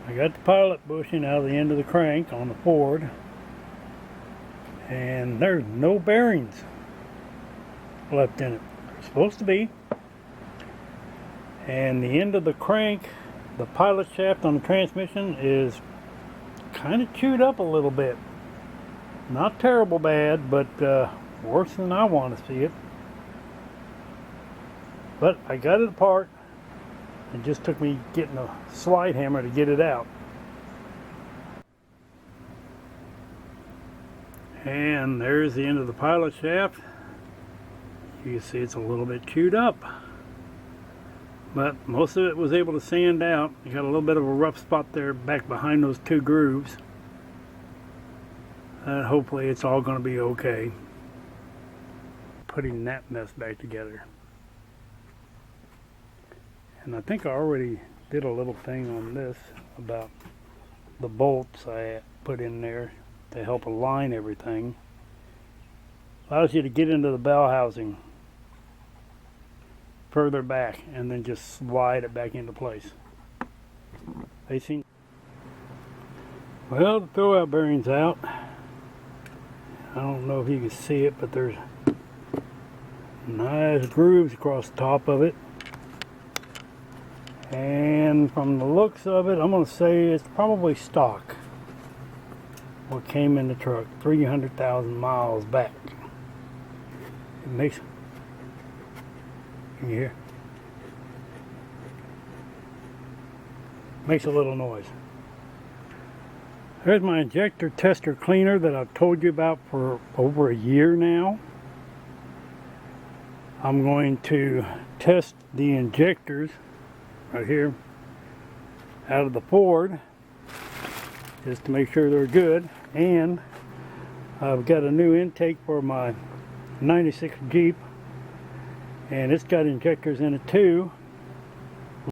I got the pilot bushing out of the end of the crank on the Ford, and there's no bearings left in it. There's supposed to be. And the end of the crank, the pilot shaft on the transmission, is kind of chewed up a little bit. Not terrible bad, but worse than I want to see it. But I got it apart. It just took me getting a slide hammer to get it out. And there's the end of the pilot shaft. You can see it's a little bit chewed up. But most of it was able to sand out. You got a little bit of a rough spot there back behind those two grooves. And hopefully it's all going to be okay. Putting that mess back together. And I think I already did a little thing on this about the bolts I put in there to help align everything. Allows you to get into the bell housing further back and then just slide it back into place. They seem well, the throwout bearing's out. I don't know if you can see it, but there's nice grooves across the top of it. And from the looks of it, I'm going to say it's probably stock. What came in the truck 300,000 miles back. It makes, can you hear? Makes a little noise. There's my injector tester cleaner that I've told you about for over a year now. I'm going to test the injectors right here out of the Ford just to make sure they're good. And I've got a new intake for my 96 Jeep, and it's got injectors in it too.